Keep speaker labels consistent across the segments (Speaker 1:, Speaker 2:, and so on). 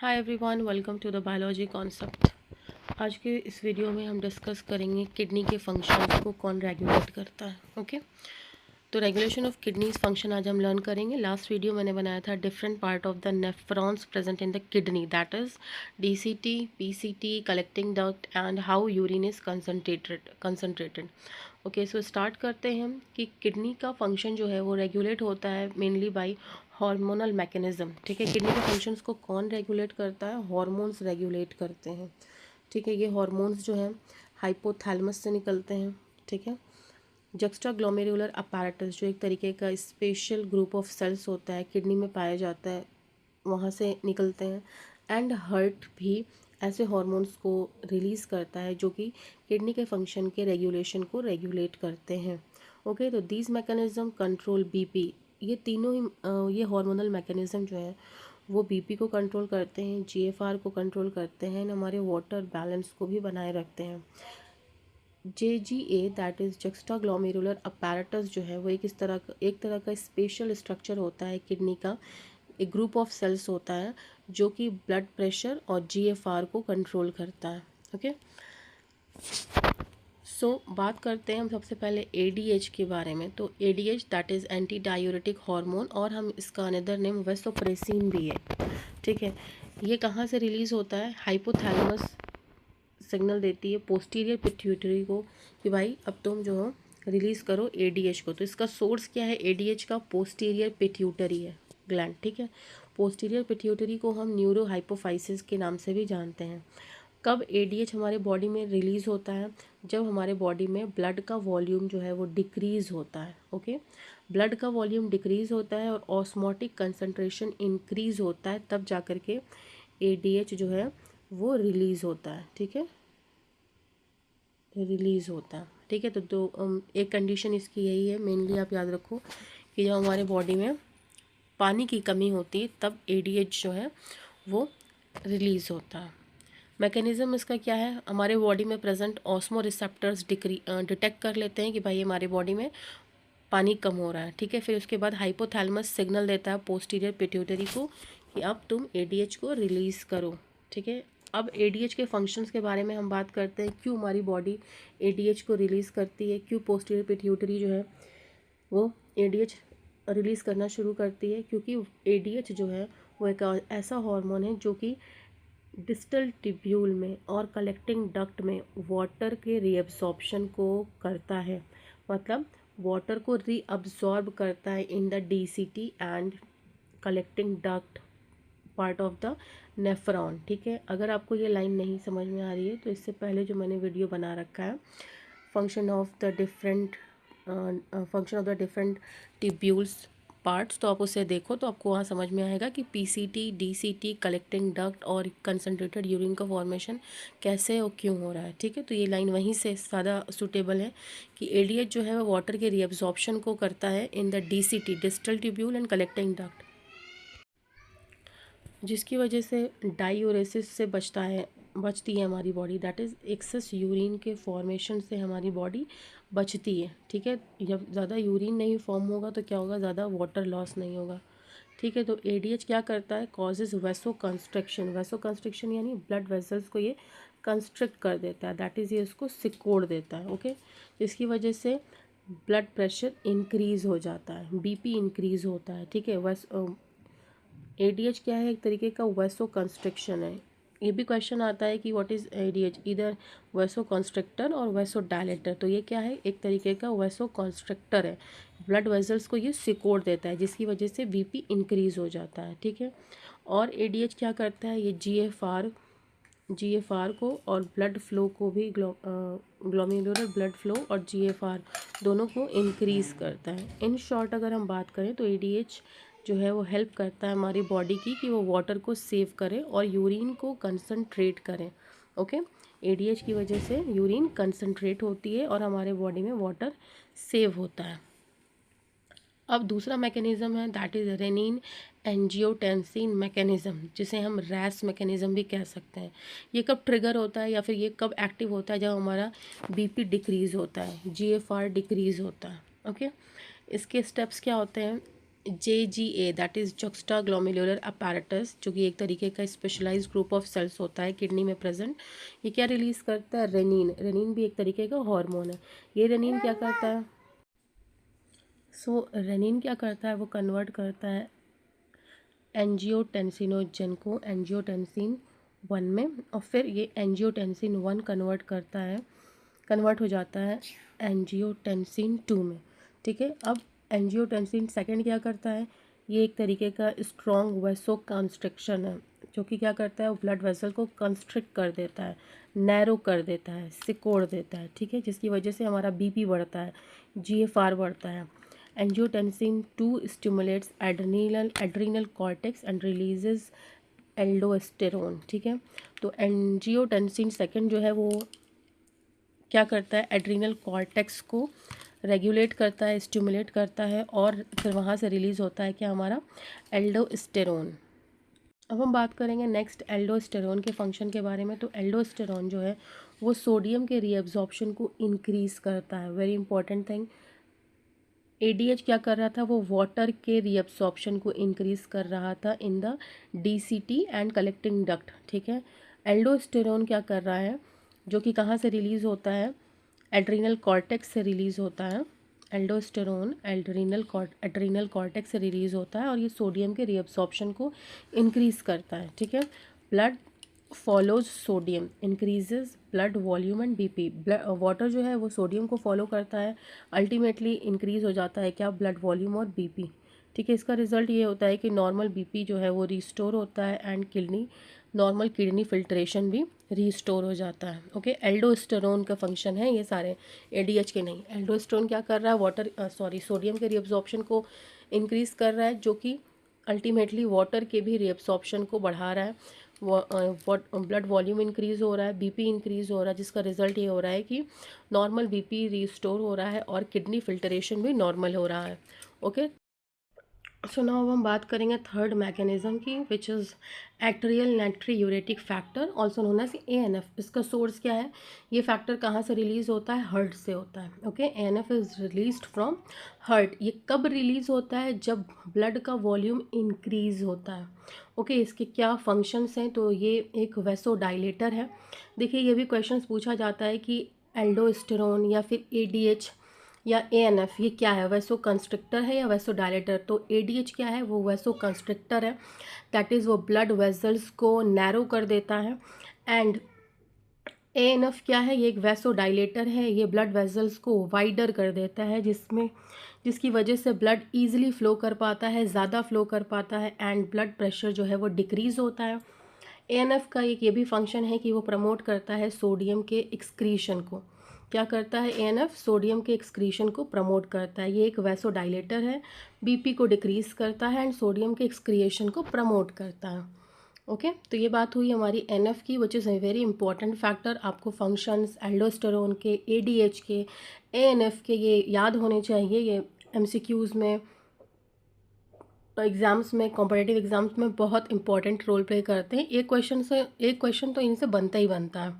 Speaker 1: Hi everyone, welcome to the biology concept. आज के इस वीडियो में हम डिस्कस करेंगे किडनी के फंक्शंस को कौन रेगुलेट करता है। ओके, तो रेगुलेशन ऑफ किडनीज फंक्शन आज हम लर्न करेंगे। लास्ट वीडियो मैंने बनाया था different part of the nephrons present in the kidney, that is DCT, PCT, collecting duct and how urine is concentrated. Okay, so start करते हैं कि किडनी का फंक्शन जो है वो रेगुलेट होता है मेनली बाय हार्मोनल मैकेनिज्म। ठीक है, किडनी के फंक्शंस को कौन रेगुलेट करता है? हॉर्मोन्स रेगुलेट करते हैं। ठीक है, ये हॉर्मोन्स जो है हाइपोथैलेमस से निकलते हैं। ठीक है, जक्स्ट्रा ग्लोमेरुलर अपैरेटस जो एक तरीके का स्पेशल ग्रुप ऑफ सेल्स होता है, किडनी में पाया जाता है, वहाँ से निकलते हैं। एंड हार्ट भी ऐसे हॉर्मोन्स को रिलीज़ करता है जो कि किडनी के फंक्शन के रेगुलेशन को रेगुलेट करते हैं। ओके, तो दीज मैकेनिज्म कंट्रोल बीपी। ये तीनों ही ये हार्मोनल मैकेनिज्म जो है वो बीपी को कंट्रोल करते हैं, जीएफआर को कंट्रोल करते हैं, हमारे वाटर बैलेंस को भी बनाए रखते हैं। JGA that is juxta glomerular apparatus जो है वो एक तरह का स्पेशल स्ट्रक्चर होता है किडनी का। एक ग्रुप ऑफ सेल्स होता है जो कि ब्लड प्रेशर और जीएफआर को कंट्रोल करता है। ओके, बात करते हैं हम सबसे पहले ADH के बारे में। तो ADH that is anti diuretic hormone, और हम इसका अनदर नेम वेसोप्रेसिन भी है। ठीक है, ये कहाँ से रिलीज़ होता है? हाइपोथैलेमस सिग्नल देती है पोस्टीरियर पिट्यूटरी को कि भाई अब तुम जो हो रिलीज़ करो ADH को। तो इसका सोर्स क्या है? ADH का पोस्टीरियर पिट्यूटरी है ग्लैंड। ठीक है, पोस्टीरियर पिट्यूटरी को हम न्यूरो हाइपोफाइसिस के नाम से भी जानते हैं। कब ADH हमारे बॉडी में रिलीज़ होता है? जब हमारे बॉडी में ब्लड का वॉल्यूम जो है वो डिक्रीज़ होता है। ओके, ब्लड का वॉल्यूम डिक्रीज़ होता है और ऑस्मोटिक कंसंट्रेशन इंक्रीज़ होता है, तब जा कर के ADH जो है वो रिलीज़ होता है। ठीक है, रिलीज़ होता है। ठीक है, तो एक कंडीशन इसकी यही है, मेनली आप याद रखो कि जब हमारे बॉडी में पानी की कमी होती है तब ADH जो है वो रिलीज़ होता है। मैकेनिज़्म इसका क्या है? हमारे बॉडी में प्रेजेंट ऑस्मो रिसेप्टर्स डिटेक्ट कर लेते हैं कि भाई हमारे बॉडी में पानी कम हो रहा है। ठीक है, फिर उसके बाद हाइपोथैलेमस सिग्नल देता है पोस्टीरियर पिट्यूटरी को कि अब तुम ADH को रिलीज़ करो। ठीक है, अब ADH के फंक्शंस के बारे में हम बात करते हैं। क्यों हमारी बॉडी ADH को रिलीज़ करती है? क्यों पोस्टीरियर पिट्यूटरी जो है वो ADH रिलीज़ करना शुरू करती है? क्योंकि ADH जो है वो एक ऐसा हार्मोन है जो कि डिस्टल ट्यूब्यूल में और कलेक्टिंग डक्ट में वाटर के रीअब्सॉर्प्शन को करता है। मतलब वाटर को रीअब्सॉर्ब करता है in the DCT and collecting duct part of the nephron. ठीक है, अगर आपको ये लाइन नहीं समझ में आ रही है तो इससे पहले जो मैंने वीडियो बना रखा है function of the different tubules parts, तो आप उसे देखो तो आपको वहाँ समझ में आएगा कि PCT, DCT, कलेक्टिंग डक्ट और कंसनट्रेटेड यूरिन का फॉर्मेशन कैसे और क्यों हो रहा है। ठीक है, तो ये लाइन वहीं से ज़्यादा सूटेबल है कि ADH जो है वो वाटर के रीअब्जॉर्प्शन को करता है in the DCT, distal tubule and collecting duct, जिसकी वजह से डायूरेसिस से बचती है हमारी body. That is excess urine के फॉर्मेशन से हमारी बॉडी बचती है। ठीक है, जब ज़्यादा यूरिन नहीं फॉर्म होगा तो क्या होगा? ज़्यादा वाटर लॉस नहीं होगा। ठीक है, तो ADH क्या करता है? कॉजेज वैसो कंस्ट्रक्शन यानी ब्लड वेसल्स को ये कंस्ट्रक्ट कर देता है, दैट इज़ ये उसको सिकोड़ देता है। ओके, जिसकी वजह से ब्लड प्रेशर इंक्रीज़ हो जाता है, BP इंक्रीज़ होता है। ठीक है, ADH क्या है? एक तरीके का वैसो कंस्ट्रक्शन है। ये भी क्वेश्चन आता है कि व्हाट इज़ ADH, इधर वैसो कंस्ट्रक्टर और वैसो डायलेटर। तो ये क्या है? एक तरीके का वैसो कंस्ट्रक्टर है, ब्लड वेसल्स को ये सिकोड़ देता है जिसकी वजह से BP इंक्रीज़ हो जाता है। ठीक है, और ADH क्या करता है? ये GFR को और ब्लड फ्लो को भी ग्लोमेरुलर ब्लड फ्लो और GFR दोनों को इंक्रीज़ करता है। इन शॉर्ट अगर हम बात करें तो ADH जो है वो हेल्प करता है हमारी बॉडी की कि वो वाटर को सेव करे और यूरिन को कंसंट्रेट करें। ओके, ADH की वजह से यूरिन कंसंट्रेट होती है और हमारे बॉडी में वाटर सेव होता है। अब दूसरा मैकेनिज़्म है that is renin angiotensin mechanism, जिसे हम रैस मैकेनिज़्म भी कह सकते हैं। ये कब ट्रिगर होता है या फिर ये कब एक्टिव होता है? जब हमारा BP डिक्रीज़ होता है, GFR डिक्रीज़ होता है। ओके, इसके स्टेप्स क्या होते हैं? JGA that is जुक्स्टा glomerular apparatus, जो कि एक तरीके का स्पेशलाइज्ड ग्रुप ऑफ सेल्स होता है किडनी में प्रेजेंट। ये क्या रिलीज़ करता है? रेनिन। रेनिन भी एक तरीके का हार्मोन है। ये रेनिन क्या करता है? रेनिन क्या करता है? वो कन्वर्ट करता है एंजियोटेंसिनोजन को एंजियोटेंसिन 1 में, और फिर ये एंजियोटेंसिन 1 कन्वर्ट हो जाता है एंजियोटेंसिन 2 में। ठीक है, अब एंजियोटेंसिन सेकेंड क्या करता है? ये एक तरीके का स्ट्रॉन्ग वेसो कंस्ट्रिक्शन है, जो कि क्या करता है? वो ब्लड वेसल को कंस्ट्रिक्ट कर देता है, नैरो कर देता है, सिकोड़ देता है। ठीक है, जिसकी वजह से हमारा बीपी बढ़ता है, जीएफआर बढ़ता है। Angiotensin 2 stimulates adrenal cortex and releases aldosterone. ठीक है, तो एंजियोटेंसिन सेकेंड जो है वो क्या करता है? एड्रीनल कॉर्टेक्स को रेगुलेट करता है, स्टिमुलेट करता है, और फिर वहाँ से रिलीज़ होता है क्या? हमारा एल्डोस्टेरोन। अब हम बात करेंगे नेक्स्ट एल्डोस्टेरोन के फंक्शन के बारे में। तो एल्डोस्टेरोन जो है वो सोडियम के रीअब्जॉर्प्शन को इंक्रीज़ करता है। वेरी इंपॉर्टेंट थिंग, एडीएच क्या कर रहा था? वो वाटर के रीअब्सॉर्प्शन को इंक्रीज़ कर रहा था in the DCT and collecting duct. ठीक है, एल्डोस्टेरोन क्या कर रहा है? जो कि कहाँ से रिलीज़ होता है? एड्रीनल कॉर्टेक्स से रिलीज़ होता है। एल्डोस्टेरोन एड्रीनल कॉर्टेक्स से रिलीज़ होता है, और ये सोडियम के रीअब्सॉर्प्शन को इंक्रीज़ करता है। ठीक है, blood follows sodium increases blood volume and BP. Water जो है वो सोडियम को फॉलो करता है, अल्टीमेटली इंक्रीज़ हो जाता है क्या? ब्लड वॉल्यूम और बीपी। ठीक है, इसका रिजल्ट ये होता है कि नॉर्मल बीपी जो है वो रिस्टोर होता है, एंड नॉर्मल किडनी फिल्ट्रेशन भी रिस्टोर हो जाता है। ओके, एल्डोस्टेरोन का फंक्शन है ये सारे, एडीएच के नहीं। एल्डोस्टेरोन क्या कर रहा है? सोडियम के रीअब्जॉर्प्शन को इंक्रीज़ कर रहा है, जो कि अल्टीमेटली वाटर के भी रीअब्सॉर्प्शन को बढ़ा रहा है। ब्लड वॉल्यूम इंक्रीज़ हो रहा है, बीपी इंक्रीज़ हो रहा है, जिसका रिजल्ट ये हो रहा है कि नॉर्मल बीपी रिस्टोर हो रहा है और किडनी फिल्ट्रेशन भी नॉर्मल हो रहा है। ओके, सो नाउ हम बात करेंगे थर्ड मैकेनिज्म की, which is atrial natriuretic factor, also known as ANF. इसका सोर्स क्या है? ये फैक्टर कहाँ से रिलीज़ होता है? हार्ट से होता है। Okay, ANF is released from heart. ये कब रिलीज़ होता है? जब ब्लड का वॉल्यूम इंक्रीज़ होता है। ओके, इसके क्या फंक्शंस हैं? तो ये एक वेसोडाइलेटर है। देखिए, ये भी क्वेश्चन पूछा जाता है कि एल्डोस्टेरोन या फिर एडीएच या एएनएफ ये क्या है? वैसो कंस्ट्रिक्टर है या वैसो डायलेटर? तो एडीएच क्या है? वो वैसो कंस्ट्रिक्टर है, दैट इज़ वो ब्लड वेसल्स को नैरो कर देता है। एंड एएनएफ क्या है? ये एक वैसो डायलेटर है, ये ब्लड वेसल्स को वाइडर कर देता है, जिसकी वजह से ब्लड ईजिली फ्लो कर पाता है, ज़्यादा फ्लो कर पाता है, एंड ब्लड प्रेशर जो है वो डिक्रीज़ होता है। एएनएफ का एक ये भी फंक्शन है कि वो प्रमोट करता है सोडियम के एक्सक्रीशन को। क्या करता है एएनएफ? सोडियम के एक्सक्रीशन को प्रमोट करता है। ये एक वैसोडाइलेटर है, बीपी को डिक्रीज़ करता है एंड सोडियम के एक्सक्रिएशन को प्रमोट करता है। ओके, तो ये बात हुई हमारी एनएफ की, which is a very important factor. आपको फंक्शंस एल्डोस्टेरोन के, एडीएच के, एएनएफ के ये याद होने चाहिए। ये एमसीक्यूज़ में, एग्ज़ाम्स में, कॉम्पिटिटिव एग्ज़ाम्स में बहुत इंपॉर्टेंट रोल प्ले करते हैं। एक क्वेश्चन तो इनसे बनता ही बनता है।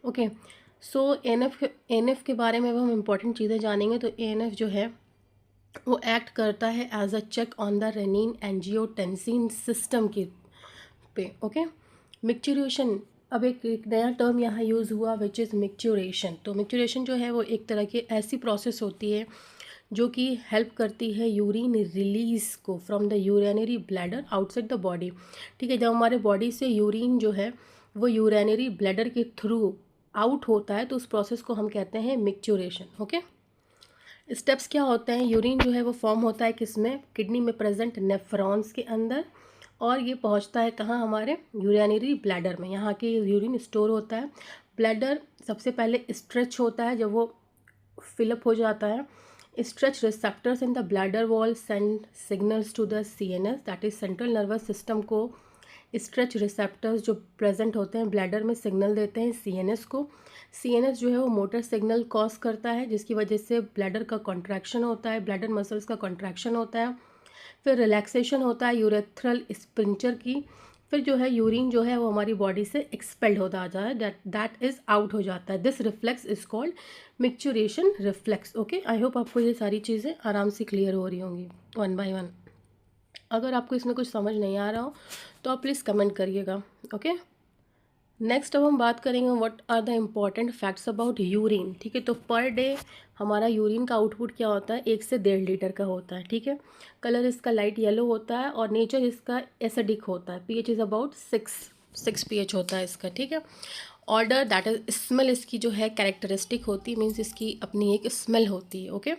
Speaker 1: ओके, सो एनएफ के बारे में अब हम इम्पॉर्टेंट चीज़ें जानेंगे। तो एएनएफ जो है वो एक्ट करता है as a check on the renin angiotensin system के पे। ओके, मिक्चुरेशन, अब एक नया टर्म यहाँ यूज़ हुआ, विच इज़ मिक्चुरेशन। तो मिक्चुरेशन जो है वो एक तरह की ऐसी प्रोसेस होती है जो कि हेल्प करती है यूरिन रिलीज़ को from the urinary bladder outside the body. ठीक है, जब हमारे बॉडी से यूरिन जो है वो यूरिनरी ब्लैडर के थ्रू आउट होता है तो उस प्रोसेस को हम कहते हैं मिक्चुरेशन। ओके, स्टेप्स क्या होते हैं? यूरिन जो है वो फॉर्म होता है किसमें? किडनी में प्रेजेंट नेफ्रॉन्स के अंदर, और ये पहुंचता है कहाँ? हमारे यूरिनरी ब्लैडर में। यहाँ के यूरिन स्टोर होता है। ब्लैडर सबसे पहले स्ट्रेच होता है, जब वो फिलअप हो जाता है, stretch receptors in the bladder wall send signals to the CNS, that is central nervous system को स्ट्रेच रिसेप्टर्स जो प्रेजेंट होते हैं ब्लैडर में सिग्नल देते हैं सीएनएस को। सीएनएस जो है वो मोटर सिग्नल कॉज करता है, जिसकी वजह से ब्लैडर का कॉन्ट्रैक्शन होता है, ब्लैडर मसल्स का कॉन्ट्रैक्शन होता है, फिर रिलैक्सेशन होता है यूरेथ्रल स्पिंचर की, फिर जो है यूरिन जो है वो हमारी बॉडी से एक्सपेल्ड होता आ जाए, दैट इज़ आउट हो जाता है। This reflex is called micturition reflex. Okay, I hope आपको ये सारी चीज़ें आराम से क्लियर हो रही होंगी वन बाय वन। अगर आपको इसमें कुछ समझ नहीं आ रहा हो तो आप प्लीज़ कमेंट करिएगा। ओके, नेक्स्ट अब हम बात करेंगे what are the important facts about urine. ठीक है, तो पर डे हमारा यूरिन का आउटपुट क्या होता है, 1 से 1.5 लीटर का होता है। ठीक है, कलर इसका लाइट येलो होता है और नेचर इसका एसिडिक होता है। पीएच इज़ अबाउट 6 पीएच होता है इसका। ठीक है, ऑर्डर दैट इज स्मेल इसकी जो है कैरेक्टरिस्टिक होती है, मीन्स इसकी अपनी एक स्मेल होती है। ओके,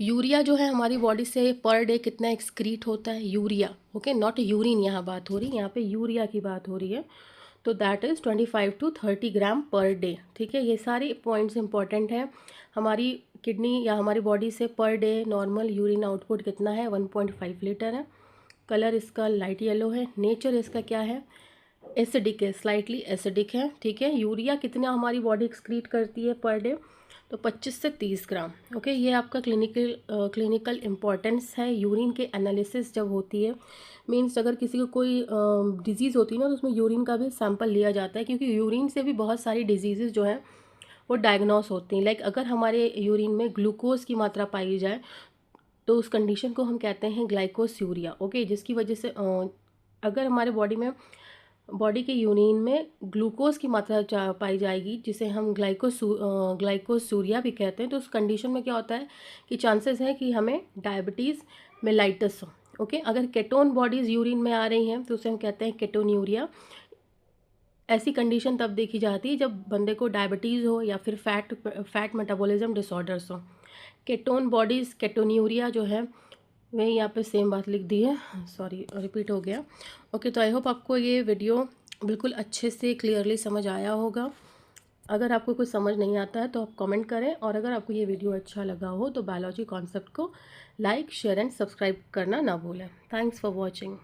Speaker 1: यूरिया जो है हमारी बॉडी से पर डे कितना एक्सक्रीट होता है, यूरिया। ओके, नॉट यूरिन यहाँ बात हो रही है, यहाँ पे यूरिया की बात हो रही है। तो that is 25 to 30 gram per day. ठीक है, ये सारे पॉइंट्स इंपॉर्टेंट हैं। हमारी किडनी या हमारी बॉडी से per day normal urine output कितना है, 1.5 लीटर है। कलर इसका लाइट येलो है। नेचर इसका क्या है, एसिडिक है, स्लाइटली एसिडिक है। ठीक है, यूरिया कितना हमारी बॉडी एक्सक्रीट करती है पर डे, तो 25 से 30 ग्राम। ओके, ये आपका क्लिनिकल इम्पॉर्टेंस है। यूरिन के एनालिसिस जब होती है, मीन्स अगर किसी को कोई डिजीज़ होती है ना, तो उसमें यूरिन का भी सैंपल लिया जाता है, क्योंकि यूरिन से भी बहुत सारी डिजीज़ जो हैं वो डायग्नोस होती हैं। लाइक अगर हमारे यूरिन में ग्लूकोज की मात्रा पाई जाए तो उस कंडीशन को हम कहते हैं ग्लाइकोस्यूरिया। ओके, जिसकी वजह से अगर हमारे बॉडी के यूरिन में ग्लूकोज की मात्रा पाई जाएगी, जिसे हम ग्लाइकोसूरिया भी कहते हैं, तो उस कंडीशन में क्या होता है कि चांसेस है कि हमें डायबिटीज़ मेलाइटस हो। ओके, अगर केटोन बॉडीज़ यूरिन में आ रही हैं तो उसे हम कहते हैं केटोन्यूरिया। ऐसी कंडीशन तब देखी जाती है जब बंदे को डायबिटीज़ हो या फिर फैट मेटाबॉलिज्म डिसऑर्डर्स हो। केटोन बॉडीज़ केटोन्यूरिया जो है वही यहाँ पे सेम बात लिख दी है, सॉरी रिपीट हो गया। ओके, तो आई होप आपको ये वीडियो बिल्कुल अच्छे से क्लियरली समझ आया होगा। अगर आपको कुछ समझ नहीं आता है तो आप कमेंट करें, और अगर आपको ये वीडियो अच्छा लगा हो तो बायोलॉजी कॉन्सेप्ट को लाइक, शेयर एंड सब्सक्राइब करना ना भूलें। Thanks for watching.